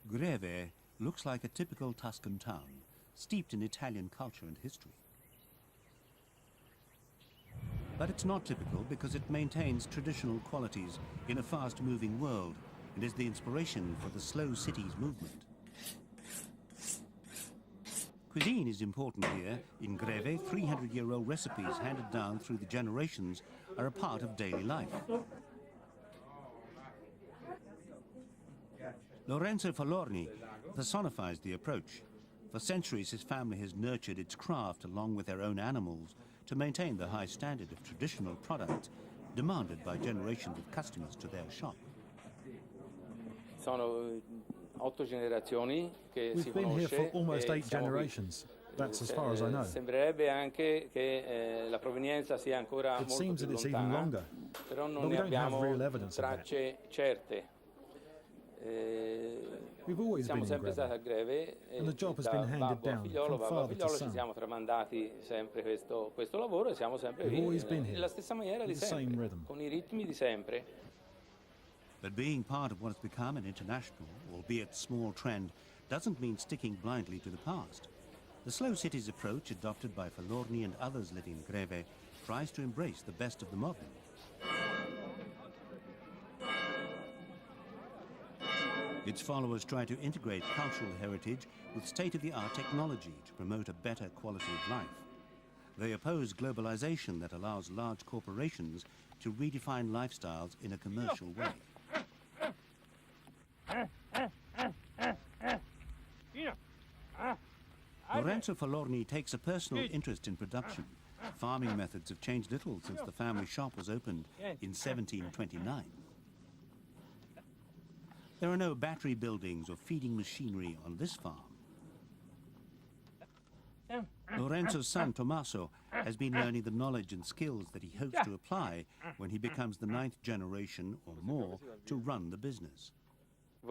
Greve looks like a typical Tuscan town, steeped in Italian culture and history. But it's not typical because it maintains traditional qualities in a fast-moving world and is the inspiration for the slow cities movement. Cuisine is important here. In Greve, 300-year-old recipes handed down through the generations are a part of daily life. Lorenzo Falorni personifies the approach. For centuries, his family has nurtured its craft along with their own animals to maintain the high standard of traditional products demanded by generations of customers to their shop. We've been here for almost 8 generations. That's as far as I know. It seems that it's even longer, but we don't have real evidence of that. We've always been in Greve, and the job has been handed down from father to son. We've always been here, in the same rhythm. But being part of what has become an international, albeit small trend, doesn't mean sticking blindly to the past. The slow cities approach adopted by Falorni and others living in Greve tries to embrace the best of the modern. Its followers try to integrate cultural heritage with state-of-the-art technology to promote a better quality of life. They oppose globalization that allows large corporations to redefine lifestyles in a commercial way. Lorenzo Falorni takes a personal interest in production. Farming methods have changed little since the family shop was opened in 1729. There are no battery buildings or feeding machinery on this farm. Lorenzo's son, Thomasso, has been learning the knowledge and skills that he hopes to apply when he becomes the 9th generation or more to run the business. I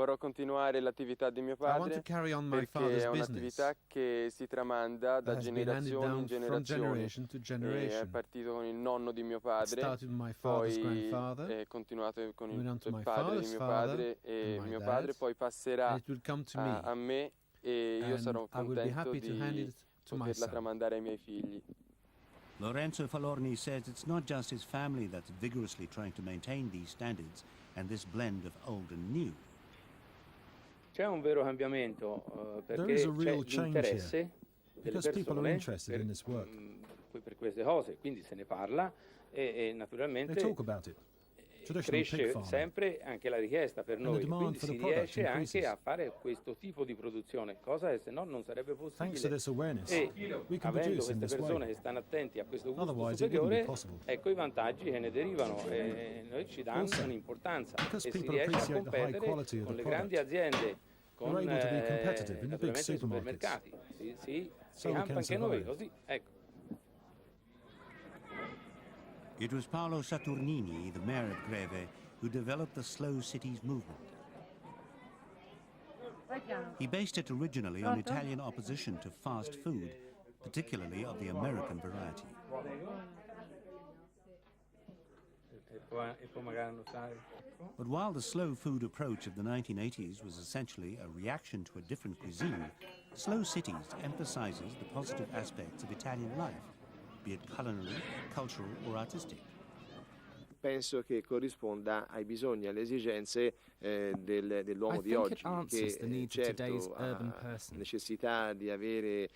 want to carry on my father's business. That has been handed down from generation to generation. It started with my father's grandfather, went on to my father's father, and my dad, and it will come to me, and I will be happy to hand it to my son. Lorenzo Falorni says it's not just his family that's vigorously trying to maintain these standards and this blend of old and new. There is a real change here, because people are interested in this work. They talk about it. Traditional pig farming. And the demand for the product increases. Thanks to this awareness, we can produce in this way. Otherwise, it wouldn't be possible. Also, because people appreciate the high quality of the product, we're able to be competitive in the big supermarkets, so we can survive. It was Paolo Saturnini, the mayor of Greve, who developed the slow cities movement. He based it originally on Italian opposition to fast food, particularly of the American variety. But while the slow food approach of the 1980s was essentially a reaction to a different cuisine, Slow Cities emphasizes the positive aspects of Italian life, be it culinary, cultural or artistic. Penso che corrisponda ai bisogni e alle esigenze dell'uomo di oggi, che certo ha necessità di avere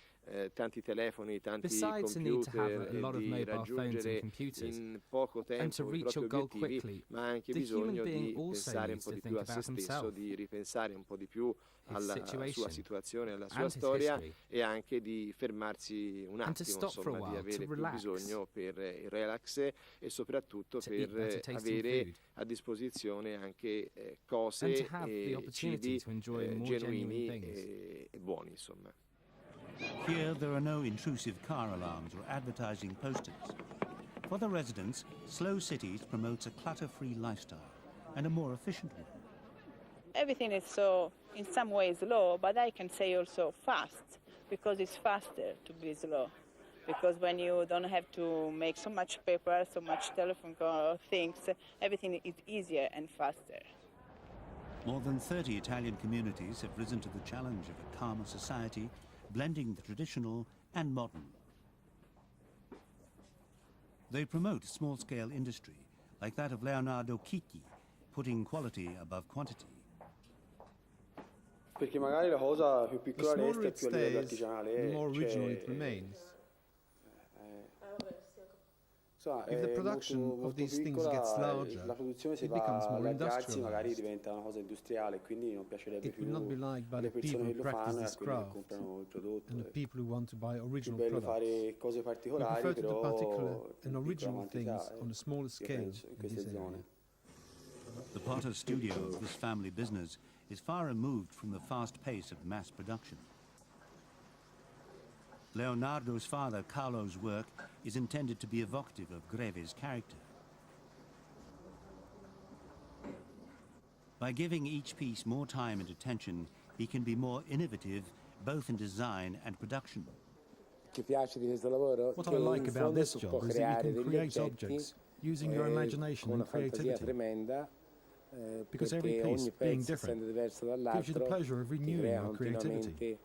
tanti telefoni, tanti computer, di raggiungere in poco tempo i propri obiettivi, ma ha anche bisogno di pensare un po' di più a se stesso, di ripensare un po' di più alla sua situazione, alla sua storia e anche di fermarsi un attimo, insomma, di avere più bisogno per il relax e soprattutto per avere a disposizione anche cose e cibi genuini e buoni, insomma. Here there are no intrusive car alarms or advertising posters. For the residents, Slow Cities promotes a clutter-free lifestyle and a more efficient one. Everything is so, in some ways, slow, but I can say also fast, because it's faster to be slow. Because when you don't have to make so much paper, so much telephone things, everything is easier and faster. More than 30 Italian communities have risen to the challenge of a calmer society, blending the traditional and modern. They promote small-scale industry, like that of Leonardo Chiti, putting quality above quantity. Perché magari la cosa più piccola resta più a livello artigianale. The more original it remains. If the production of these things gets larger, it becomes more industrialized. It will not be liked by the people who practice this craft and the people who want to buy original products. We prefer to do particular and original things on a smaller scale in this area. The potter's studio of this family business is far removed from the fast pace of mass production. Leonardo's father, Carlo's work, is intended to be evocative of Greve's character. By giving each piece more time and attention, he can be more innovative, both in design and production. What I like about this job is that you can create objects using your imagination and creativity. Because every piece, being different, gives you the pleasure of renewing your creativity.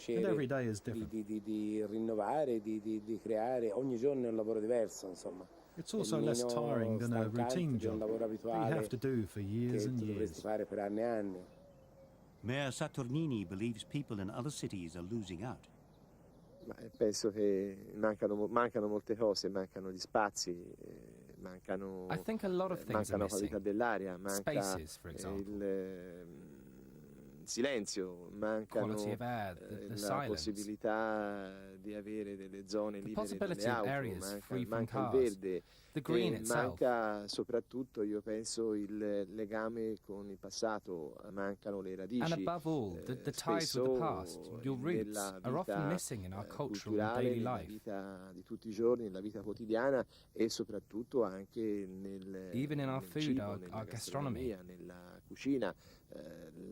And every day is different. It's also less tiring than a routine job that you have to do for years and years. Mayor Saturnini believes people in other cities are losing out. Penso che mancano molte cose, mancano gli spazi, mancano la qualità dell'aria, manca il silenzio, mancano la possibilità di avere delle zone libere dalle auto, manca il verde, e manca soprattutto, io penso, il legame con il passato, mancano le radici. And above all, the ties with the past, your roots, are often missing in our cultural and daily life. Nella vita di tutti i giorni, nella vita quotidiana e soprattutto anche nel cibo, nella gastronomia, nella cucina.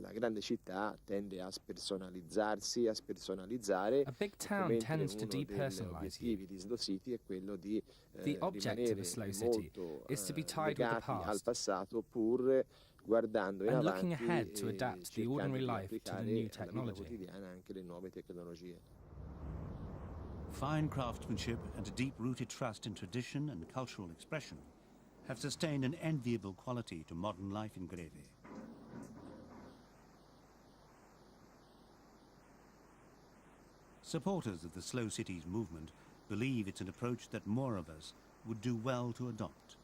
La grande città tende a spersonalizzarsi, a spersonalizzare. A big town tends to depersonalize you. Di Slow City è quello di the object of a slow city is to be tied with the past, al passato, pur guardando in avanti looking ahead to adapt the ordinary life to the new technology. Quotidiana anche le nuove tecnologie. Fine craftsmanship and a deep-rooted trust in tradition and cultural expression have sustained an enviable quality to modern life in Greve. Supporters of the Slow Cities movement believe it's an approach that more of us would do well to adopt.